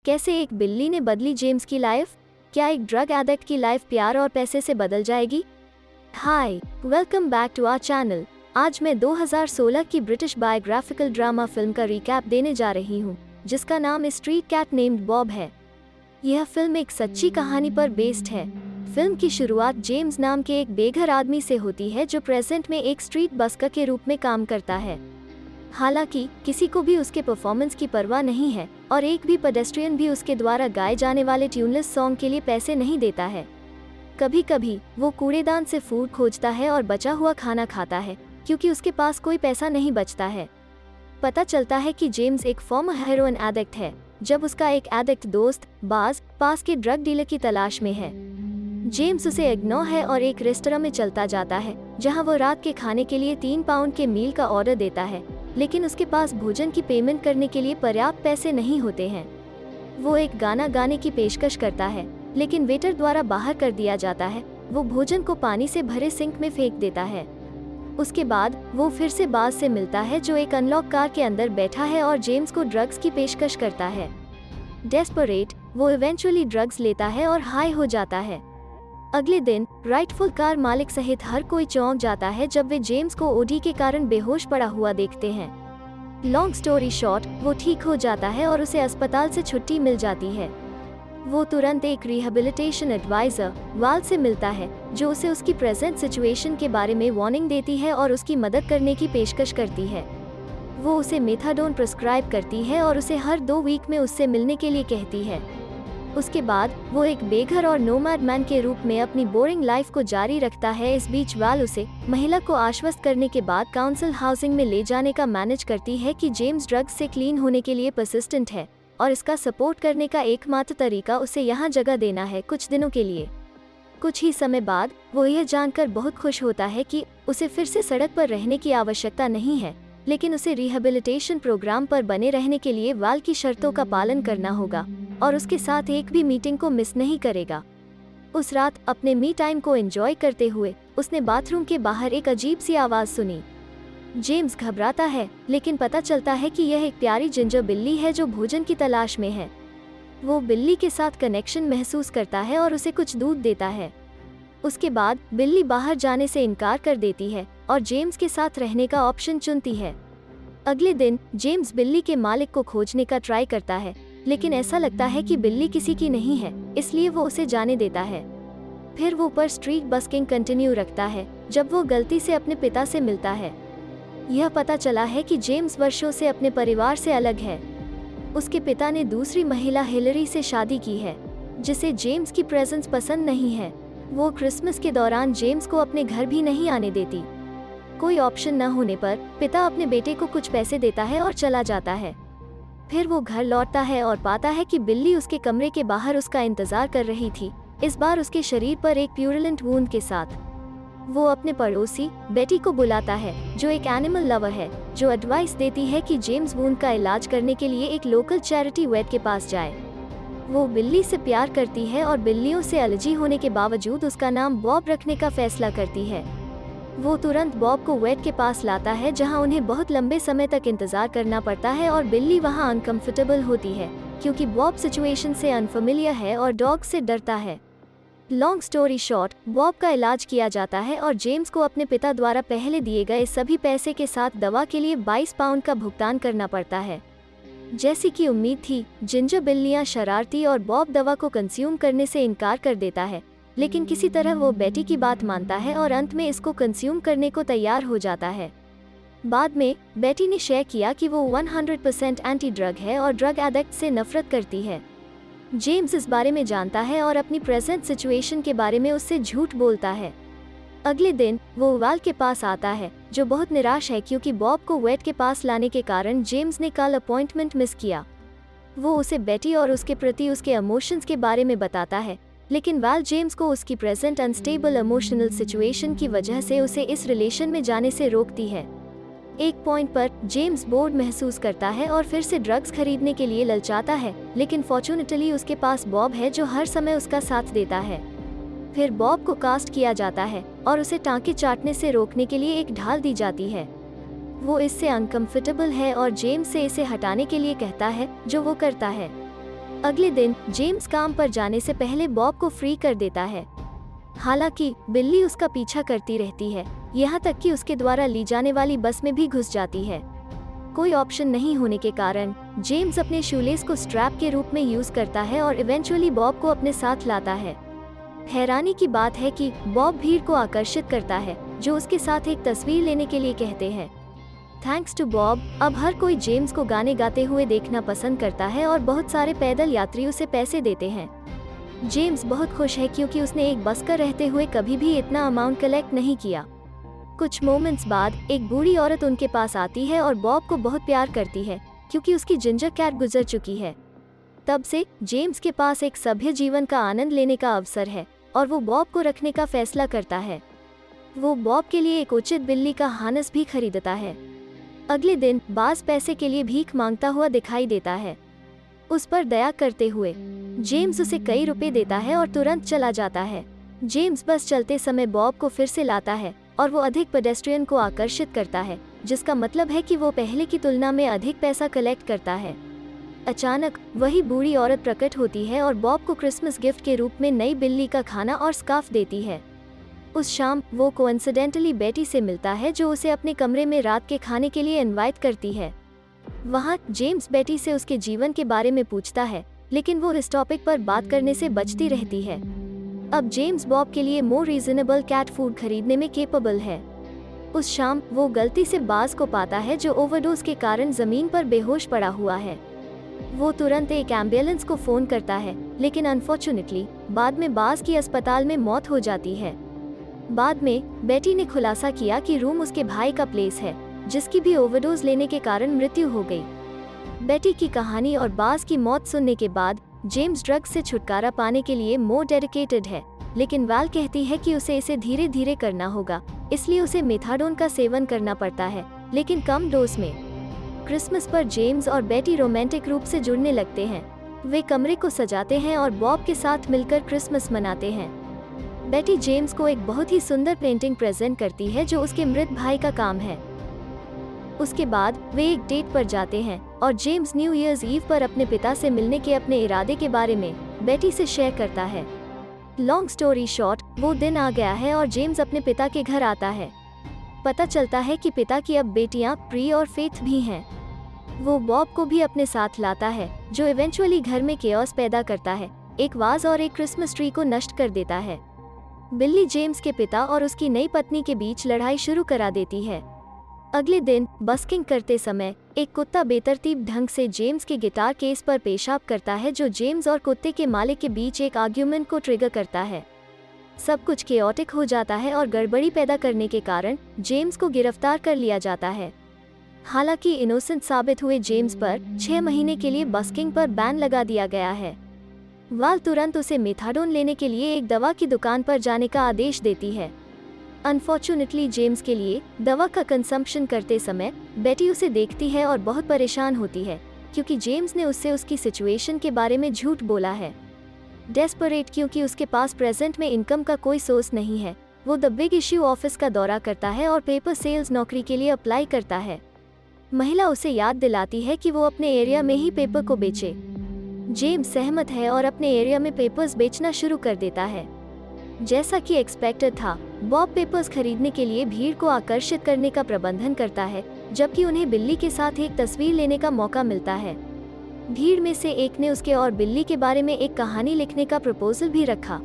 कैसे एक बिल्ली ने बदली जेम्स की लाइफ? क्या एक ड्रग एडिक्ट की लाइफ प्यार और पैसे से बदल जाएगी? Hi, welcome back to our channel. आज मैं 2016 की ब्रिटिश बायोग्राफिकल ड्रामा फिल्म का रिकैप देने जा रही हूँ, जिसका नाम स्ट्रीट कैट नेम्ड बॉब है। यह फिल्म एक सच्ची कहानी पर बेस्ड है। फिल्म की शुरुआत जेम्स नाम के एक बेघर आदमी से होती है जो प्रेजेंट में एक स्ट्रीट बस्कर के रूप में काम करता है। हालांकि किसी को भी उसके परफॉर्मेंस की परवाह नहीं है और एक भी पेडेस्ट्रियन भी उसके द्वारा गाए जाने वाले ट्यूनलेस सॉन्ग के लिए पैसे नहीं देता है। कभी कभी वो कूड़ेदान से फूड खोजता है और बचा हुआ खाना खाता है, क्योंकि उसके पास कोई पैसा नहीं बचता है। पता चलता है कि जेम्स एक फॉर्मर हेरोइन एडिक्ट है, जब उसका एक एडिक्ट दोस्त बाज पास के ड्रग डीलर की तलाश में है। जेम्स उसे इग्नोर है और एक रेस्टोरेंट में चलता जाता है, जहां वो रात के खाने के लिए 3 पाउंड के मील का ऑर्डर देता है, लेकिन उसके पास भोजन की पेमेंट करने के लिए पर्याप्त पैसे नहीं होते हैं। वो एक गाना गाने की पेशकश करता है, लेकिन वेटर द्वारा बाहर कर दिया जाता है। वो भोजन को पानी से भरे सिंक में फेंक देता है। उसके बाद वो फिर से बाज से मिलता है, जो एक अनलॉक कार के अंदर बैठा है और जेम्स को ड्रग्स की पेशकश करता है। डेस्परेट, वो इवेंचुअली ड्रग्स लेता है और हाई हो जाता है। अगले दिन राइटफुल कार मालिक सहित हर कोई चौंक जाता है जब वे जेम्स को ओडी के कारण बेहोश पड़ा हुआ देखते हैं। लॉन्ग स्टोरी शॉर्ट, वो ठीक हो जाता है और उसे अस्पताल से छुट्टी मिल जाती है। वो तुरंत एक रिहेबिलिटेशन एडवाइजर वाल से मिलता है, जो उसे उसकी प्रेजेंट सिचुएशन के बारे में वार्निंग देती है और उसकी मदद करने की पेशकश करती है। वो उसे मेथाडोन प्रिस्क्राइब करती है और उसे हर 2 वीक में उससे मिलने के लिए कहती है। उसके बाद वो एक बेघर और नोमैड मैन के रूप में अपनी बोरिंग लाइफ को जारी रखता है। इस बीच वाल उसे महिला को आश्वस्त करने के बाद काउंसिल हाउसिंग में ले जाने का मैनेज करती है कि जेम्स ड्रग्स से क्लीन होने के लिए परसिस्टेंट है और इसका सपोर्ट करने का एकमात्र तरीका उसे यहाँ जगह देना है कुछ दिनों के लिए। कुछ ही समय बाद वो यह जानकर बहुत खुश होता है कि उसे फिर से सड़क पर रहने की आवश्यकता नहीं है, लेकिन उसे रिहेबिलिटेशन प्रोग्राम पर बने रहने के लिए वाल की शर्तों का पालन करना होगा और उसके साथ एक भी मीटिंग को मिस नहीं करेगा। उस रात अपने मी टाइम को एंजॉय करते हुए उसने बाथरूम के बाहर एक अजीब सी आवाज सुनी। जेम्स घबराता है, लेकिन पता चलता है कि यह एक प्यारी जिंजर बिल्ली है जो भोजन की तलाश में है। वो बिल्ली के साथ कनेक्शन महसूस करता है और उसे कुछ दूध देता है। उसके बाद बिल्ली बाहर जाने से इनकार कर देती है और जेम्स के साथ रहने का ऑप्शन चुनती है। अगले दिन जेम्स बिल्ली के मालिक को खोजने का ट्राई करता है, लेकिन ऐसा लगता है कि बिल्ली किसी की नहीं है, इसलिए वो उसे जाने देता है। फिर वो पर स्ट्रीट बस्किंग कंटिन्यू रखता है जब वो गलती से अपने पिता से मिलता है। यह पता चला है कि जेम्स वर्षों से अपने परिवार से अलग है। उसके पिता ने दूसरी महिला हिलरी से शादी की है, जिसे जेम्स की प्रेजेंस पसंद नहीं है। वो क्रिसमस के दौरान जेम्स को अपने घर भी नहीं आने देती। कोई ऑप्शन न होने पर पिता अपने बेटे को कुछ पैसे देता है और चला जाता है। फिर वो घर लौटता है और पाता है कि बिल्ली उसके कमरे के बाहर उसका इंतजार कर रही थी, इस बार उसके शरीर पर एक प्यूरिलेंट वूंड के साथ। वो अपने पड़ोसी बेटी को बुलाता है, जो एक एनिमल लवर है, जो एडवाइस देती है कि जेम्स वूंड का इलाज करने के लिए एक लोकल चैरिटी वेट के पास जाए। वो बिल्ली से प्यार करती है और बिल्लियों से एलर्जी होने के बावजूद उसका नाम बॉब रखने का फैसला करती है। वो तुरंत बॉब को वेट के पास लाता है, जहां उन्हें बहुत लंबे समय तक इंतजार करना पड़ता है और बिल्ली वहां अनकंफर्टेबल होती है, क्योंकि बॉब सिचुएशन से अनफेमिलियर है और डॉग से डरता है। लॉन्ग स्टोरी शॉर्ट, बॉब का इलाज किया जाता है और जेम्स को अपने पिता द्वारा पहले दिए गए सभी पैसे के साथ दवा के लिए 22 पाउंड का भुगतान करना पड़ता है। जैसी कि उम्मीद थी, जिंजर बिल्लियां शरारती और बॉब दवा को कंज्यूम करने से इनकार कर देता है, लेकिन किसी तरह वो बेटी की बात मानता है और अंत में इसको कंज्यूम करने को तैयार हो जाता है। बाद में बेटी ने शेयर किया कि वो 100% एंटी ड्रग है और ड्रग एडिक्ट से नफरत करती है। जेम्स इस बारे में जानता है और अपनी प्रेजेंट सिचुएशन के बारे में उससे झूठ बोलता है। अगले दिन वो वाल के पास आता है, जो बहुत निराश है क्योंकि बॉब को वेट के पास लाने के कारण जेम्स ने कल अपॉइंटमेंट मिस किया। वो उसे बेटी और उसके प्रति उसके इमोशंस के बारे में बताता है, लेकिन वाल जेम्स को उसकी प्रेजेंट अनस्टेबल इमोशनल सिचुएशन की वजह से उसे इस रिलेशन में जाने से रोकती है। एक पॉइंट पर जेम्स बोर्ड महसूस करता है और फिर से ड्रग्स खरीदने के लिए ललचाता है, लेकिन फॉर्चूनेटली उसके पास बॉब है जो हर समय उसका साथ देता है। फिर बॉब को कास्ट किया जाता है और उसे टांके चाटने से रोकने के लिए एक ढाल दी जाती है। वो इससे अनकंफर्टेबल है और जेम्स से इसे हटाने के लिए कहता है, जो वो करता है। अगले दिन जेम्स काम पर जाने से पहले बॉब को फ्री कर देता है। हालांकि बिल्ली उसका पीछा करती रहती है, यहाँ तक कि उसके द्वारा ली जाने वाली बस में भी घुस जाती है। कोई ऑप्शन नहीं होने के कारण जेम्स अपने शूलेस को स्ट्रैप के रूप में यूज करता है और इवेंचुअली बॉब को अपने साथ लाता है। हैरानी की बात है कि बॉब भीड़ को आकर्षित करता है, जो उसके साथ एक तस्वीर लेने के लिए कहते हैं। थैंक्स टू बॉब, अब हर कोई जेम्स को गाने गाते हुए देखना पसंद करता है और बहुत सारे पैदल यात्री उसे पैसे देते हैं। जेम्स बहुत खुश है क्योंकि उसने एक बस्कर रहते हुए कभी भी इतना अमाउंट कलेक्ट नहीं किया। कुछ मोमेंट्स बाद एक बूढ़ी औरत उनके पास आती है और बॉब को बहुत प्यार करती है क्योंकि उसकी जिंजर कैट गुजर चुकी है। तब से जेम्स के पास एक सभ्य जीवन का आनंद लेने का अवसर है और वो बॉब को रखने का फैसला करता है। वो बॉब के लिए एक उचित बिल्ली का हार्नेस भी खरीदता है। अगले दिन बाज पैसे के लिए भीख मांगता हुआ दिखाई देता है। उस पर दया करते हुए जेम्स उसे कई रुपए देता है और तुरंत चला जाता है। जेम्स बस चलते समय बॉब को फिर से लाता है और वो अधिक पेडेस्ट्रियन को आकर्षित करता है, जिसका मतलब है कि वो पहले की तुलना में अधिक पैसा कलेक्ट करता है। अचानक वही बूढ़ी औरत प्रकट होती है और बॉब को क्रिसमस गिफ्ट के रूप में नई बिल्ली का खाना और स्कार्फ देती है। उस शाम वो कोइंसिडेंटली बेटी से मिलता है, जो उसे अपने कमरे में रात के खाने के लिए इनवाइट करती है। वहाँ जेम्स बेटी से उसके जीवन के बारे में पूछता है, लेकिन वो इस टॉपिक पर बात करने से बचती रहती है। अब जेम्स बॉब के लिए मोर रीजनेबल कैट फूड खरीदने में केपेबल है। उस शाम वो गलती से बाज को पाता है, जो ओवरडोज के कारण जमीन पर बेहोश पड़ा हुआ है। वो तुरंत एक एम्बुलेंस को फोन करता है, लेकिन अनफॉर्चुनेटली बाद में बाज की अस्पताल में मौत हो जाती है। बाद में बेटी ने खुलासा किया कि रूम उसके भाई का प्लेस है, जिसकी भी ओवरडोज लेने के कारण मृत्यु हो गई। बेटी की कहानी और बाज की मौत सुनने के बाद जेम्स ड्रग्स से छुटकारा पाने के लिए मोर डेडिकेटेड है, लेकिन वाल कहती है कि उसे इसे धीरे धीरे करना होगा, इसलिए उसे मेथाडोन का सेवन करना पड़ता है, लेकिन कम डोज में। क्रिसमस पर जेम्स और बेटी रोमांटिक रूप से जुड़ने लगते हैं। वे कमरे को सजाते हैं और बॉब के साथ मिलकर क्रिसमस मनाते हैं। बेटी जेम्स को एक बहुत ही सुंदर पेंटिंग प्रेजेंट करती है, जो उसके मृत भाई का काम है। उसके बाद वे एक डेट पर जाते हैं और जेम्स न्यू ईयर्स ईव पर अपने पिता से मिलने के अपने इरादे के बारे में बेटी से शेयर करता है। लॉन्ग स्टोरी शॉर्ट, वो दिन आ गया है और जेम्स अपने पिता के घर आता है। पता चलता है कि पिता की अब बेटियां प्री और फेथ भी हैं। वो बॉब को भी अपने साथ लाता है, जो इवेंचुअली घर में केओस पैदा करता है, एक वाज और एक क्रिसमस ट्री को नष्ट कर देता है। बिल्ली जेम्स के पिता और उसकी नई पत्नी के बीच लड़ाई शुरू करा देती है। अगले दिन बस्किंग करते समय एक कुत्ता बेतरतीब ढंग से जेम्स के गिटार केस पर पेशाब करता है, जो जेम्स और कुत्ते के मालिक के बीच एक आर्ग्यूमेंट को ट्रिगर करता है। सब कुछ केओटिक हो जाता है और गड़बड़ी पैदा करने के कारण जेम्स को गिरफ्तार कर लिया जाता है। हालांकि इनोसेंट साबित हुए जेम्स पर 6 महीने के लिए बस्किंग पर बैन लगा दिया गया है। वाल तुरंत उसे मेथाडोन लेने के लिए एक दवा की दुकान पर जाने का आदेश देती है। अनफॉर्चुनेटली जेम्स के लिए दवा का कंजम्पशन करते समय बेटी उसे देखती है और बहुत परेशान होती है, क्योंकि जेम्स ने उससे उसकी सिचुएशन के बारे में झूठ बोला है। डेस्परेट क्योंकि उसके पास प्रेजेंट में इनकम का कोई सोर्स नहीं है, वो द बिग इश्यू ऑफिस का दौरा करता है और पेपर सेल्स नौकरी के लिए अप्लाई करता है। महिला उसे याद दिलाती है कि वो अपने एरिया में ही पेपर को बेचे। जेम्स सहमत है और अपने एरिया में पेपर्स बेचना शुरू कर देता है। जैसा कि एक्सपेक्टेड था, बॉब पेपर्स खरीदने के लिए भीड़ को आकर्षित करने का प्रबंधन करता है, जबकि उन्हें बिल्ली के साथ एक तस्वीर लेने का मौका मिलता है। भीड़ में से एक ने उसके और बिल्ली के बारे में एक कहानी लिखने का प्रपोजल भी रखा,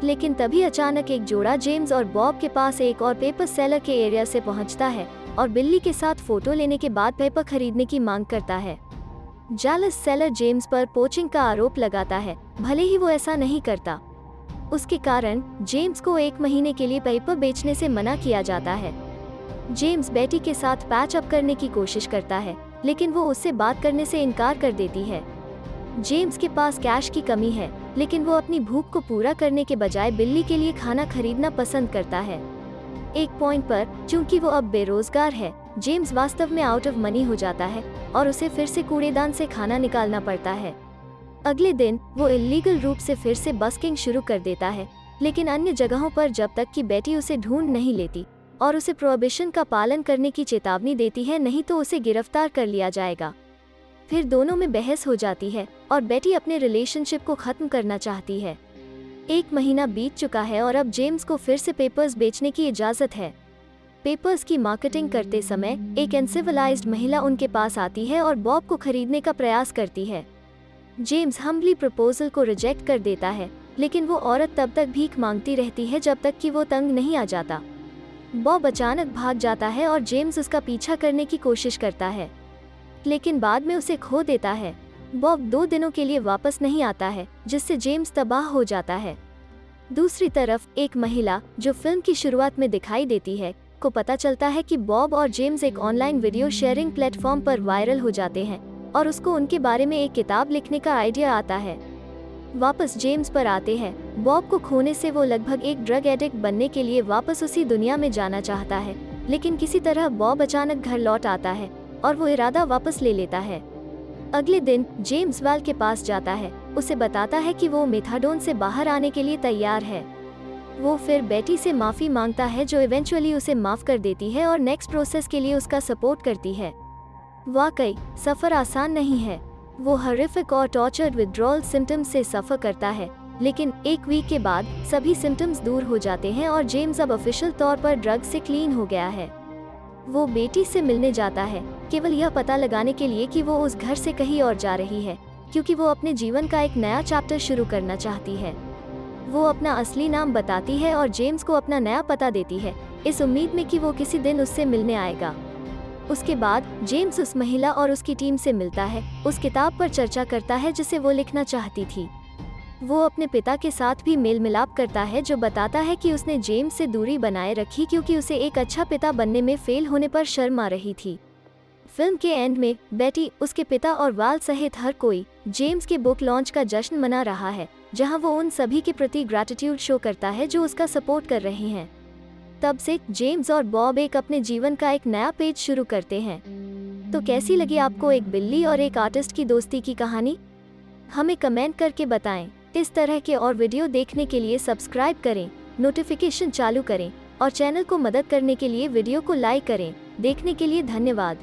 लेकिन तभी अचानक एक जोड़ा जेम्स और बॉब के पास एक और पेपर सेलर के एरिया से पहुंचता है और बिल्ली के साथ फोटो लेने के बाद पेपर खरीदने की मांग करता है। जालस सेलर जेम्स पर पोचिंग का आरोप लगाता है, भले ही वो ऐसा नहीं करता। उसके कारण जेम्स को 1 महीने के लिए पेपर बेचने से मना किया जाता है। जेम्स बेटी के साथ पैच अप करने की कोशिश करता है, लेकिन वो उससे बात करने से इनकार कर देती है। जेम्स के पास कैश की कमी है, लेकिन वो अपनी भूख को पूरा करने के बजाय बिल्ली के लिए खाना खरीदना पसंद करता है। एक पॉइंट पर, चूंकि वो अब बेरोजगार है, जेम्स वास्तव में आउट ऑफ मनी हो जाता है और उसे फिर से कूड़ेदान से खाना निकालना पड़ता है। अगले दिन वो इल्लीगल रूप से फिर से बस्किंग शुरू कर देता है, लेकिन अन्य जगहों पर, जब तक कि बेटी उसे ढूंढ नहीं लेती और उसे प्रोहिबिशन का पालन करने की चेतावनी देती है, नहीं तो उसे गिरफ्तार कर लिया जाएगा। फिर दोनों में बहस हो जाती है और बेटी अपने रिलेशनशिप को खत्म करना चाहती है। 1 महीना बीत चुका है और अब जेम्स को फिर से पेपर्स बेचने की इजाज़त है। पेपर्स की मार्केटिंग करते समय एक अनसिविलाइज्ड महिला उनके पास आती है और बॉब को खरीदने का प्रयास करती है। जेम्स हम्बली प्रपोजल को रिजेक्ट कर देता है, लेकिन वो औरत तब तक भीख मांगती रहती है जब तक कि वो तंग नहीं आ जाता। बॉब अचानक भाग जाता है और जेम्स उसका पीछा करने की कोशिश करता है, लेकिन बाद में उसे खो देता है। बॉब 2 दिनों के लिए वापस नहीं आता है, जिससे जेम्स तबाह हो जाता है। दूसरी तरफ एक महिला जो फिल्म की शुरुआत में दिखाई देती है को पता चलता है कि बॉब और जेम्स एक ऑनलाइन वीडियो शेयरिंग प्लेटफॉर्म पर वायरल हो जाते हैं और उसको उनके बारे में एक किताब लिखने का आइडिया आता है। वापस जेम्स पर आते हैं। बॉब को खोने से वो लगभग एक ड्रग एडिक्ट बनने के लिए वापस उसी दुनिया में जाना चाहता है, लेकिन किसी तरह बॉब अचानक घर लौट आता है और वो इरादा वापस ले लेता है। अगले दिन जेम्स वैल के पास जाता है, उसे बताता है कि वो मेथाडोन से बाहर आने के लिए तैयार है। वो फिर बेटी से माफ़ी मांगता है जो इवेंचुअली उसे माफ़ कर देती है और नेक्स्ट प्रोसेस के लिए उसका सपोर्ट करती है। वाकई सफ़र आसान नहीं है। वो हॉरिफिक और टॉर्चर्ड विथड्रॉल सिम्टम्स से सफ़र करता है, लेकिन 1 वीक के बाद सभी सिम्टम्स दूर हो जाते हैं और जेम्स अब ऑफिशियल तौर पर ड्रग से क्लीन हो गया है। वो बेटी से मिलने जाता है, केवल यह पता लगाने के लिए कि वो उस घर से कहीं और जा रही है, क्योंकि वो अपने जीवन का एक नया चैप्टर शुरू करना चाहती है। वो अपना असली नाम बताती है और जेम्स को अपना नया पता देती है, इस उम्मीद में कि वो किसी दिन उससे मिलने आएगा। उसके बाद जेम्स उस महिला और उसकी टीम से मिलता है, उस किताब पर चर्चा करता है जिसे वो लिखना चाहती थी। वो अपने पिता के साथ भी मेल मिलाप करता है, जो बताता है कि उसने जेम्स से दूरी बनाए रखी क्योंकि उसे एक अच्छा पिता बनने में फेल होने पर शर्म आ रही थी। फिल्म के एंड में बेटी, उसके पिता और वाल सहित हर कोई जेम्स के बुक लॉन्च का जश्न मना रहा है, जहां वो उन सभी के प्रति ग्रैटिट्यूड शो करता है जो उसका सपोर्ट कर रहे हैं। तब से जेम्स और बॉब एक अपने जीवन का एक नया पेज शुरू करते हैं। तो कैसी लगी आपको एक बिल्ली और एक आर्टिस्ट की दोस्ती की कहानी? हमें कमेंट करके बताएं। इस तरह के और वीडियो देखने के लिए सब्सक्राइब करें, नोटिफिकेशन चालू करें और चैनल को मदद करने के लिए वीडियो को लाइक करें। देखने के लिए धन्यवाद।